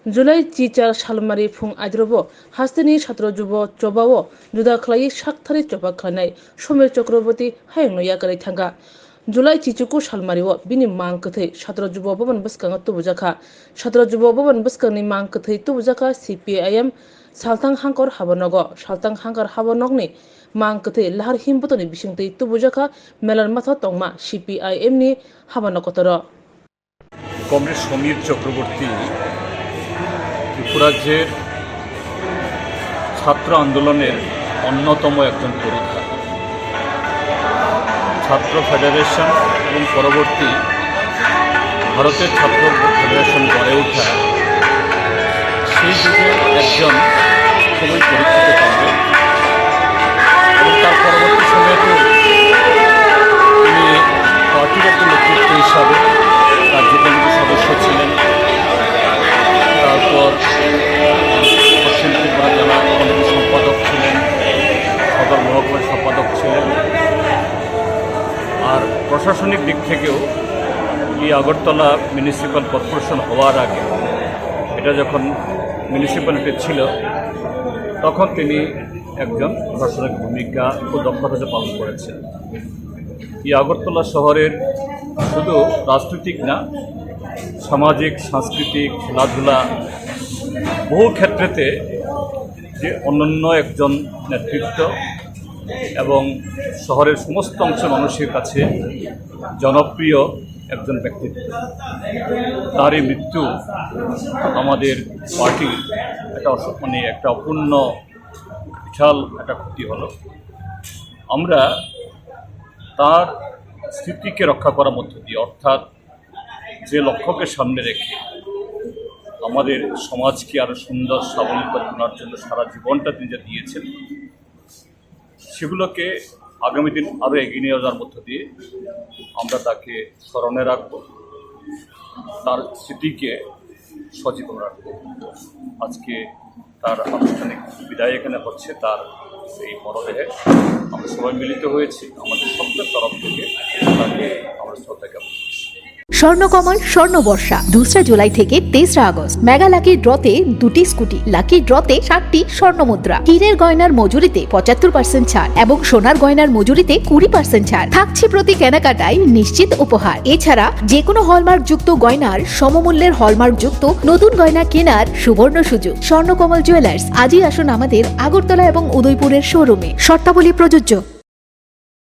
जुलाई चिचार सालमारि फुं आद्रबो हास्तेनि छात्र जुब चबाओ जुदा खलायै साकथारि चबा खानाय समीर चक्रवर्ती हायंनो याकारै थांगा जुलाई चिचुकु सालमारिओ बिनि मांग कथै छात्र जुब भवन बसकांगा तुबुजाखा छात्र जुब भवन बसकांनि मांग कथै तुबुजाखा CPIM सालथां हांकर हाबनगो सालथां हांकर हाबनगनि मांग कथै लाहार हिमबतनि बिसिंतै तुबुजाखा मेलार माथा तंमा CPIM नि हाबनगतर কমরেড সমীর চক্রবর্তী ত্রিপুরাজ্যের ছাত্র আন্দোলনের অন্যতম একজন পুরোধা ছাত্র ফেডারেশন এবং পরবর্তী ভারতের ছাত্র ফেডারেশন গড়ে ওঠা সেই যুগে একজন খুবই পরিচিত পাবে এবং তার পরবর্তী সময়তে তিনি পার্টির একজন নেতৃত্ব হিসাবে কার্যকরী সদস্য ছিলেন। তারপর পশ্চিম ত্রিপুরা জেলা কমিটির সম্পাদক ছিলেন, সদর মহকুমার সম্পাদক ছিলেন। আর প্রশাসনিক দিক থেকেও এই আগরতলা মিউনিসিপ্যাল কর্পোরেশন হওয়ার আগে, এটা যখন মিউনিসিপ্যালিটি ছিল, তখন তিনি একজন প্রশাসনিক ভূমিকা ও দক্ষতা পালন করেছেন। এই আগরতলা শহরের শুধু রাজনৈতিক না, সামাজিক, সাংস্কৃতিক, খেলাধুলা বহু ক্ষেত্রেতে যে অনন্য একজন নেতৃত্ব এবং শহরের সমস্ত অংশের মানুষের কাছে জনপ্রিয় একজন ব্যক্তিত্ব। তার এই মৃত্যু আমাদের পার্টির একটা অপূর্ণ বিশাল একটা ক্ষতি হলো। আমরা তার স্মৃতিকে রক্ষা করার মধ্য দিয়ে, অর্থাৎ যে লক্ষ্যকে সামনে রেখে আমাদের সমাজকে আরও সুন্দর স্বাবলম্বী করার জন্য সারা জীবনটা তিনি যা দিয়েছেন, সেগুলোকে আগামী দিন আরও এগিয়ে নিয়ে যাওয়ার মধ্য দিয়ে আমরা তাকে স্মরণে রাখব, তার স্মৃতিকে সচেতন রাখব। আজকে তার আনুষ্ঠানিক বিদায় এখানে হচ্ছে। তার এই মরদেহে আমরা সবাই মিলিত হয়েছি। আমাদের সকলের তরফ থেকে তাকে আমরা শ্রদ্ধা জ্ঞাপন করছি। স্বর্ণকমল স্বর্ণবর্ষা 2 জুলাই থেকে 23 আগস্ট মেগা লাকি ড্রতে 2টি স্কুটি, লাকি ড্রতে 7টি স্বর্ণমুদ্রা, হীরের গয়নার মজুরিতে 75% ছাড় এবং সোনার গয়নার মজুরিতে 20% ছাড় থাকছে প্রতি কেনাকাটায় নিশ্চিত উপহার। এছাড়া যে কোনো হলমার্ক যুক্ত গয়নার সমমূল্যের হলমার্ক যুক্ত নতুন গয়না কেনার সুবর্ণ সুযোগ। স্বর্ণকমল জুয়েলার্স, আজই আসুন আমাদের আগরতলা এবং উদয়পুরের শোরুমে। শর্তাবলী প্রযোজ্য।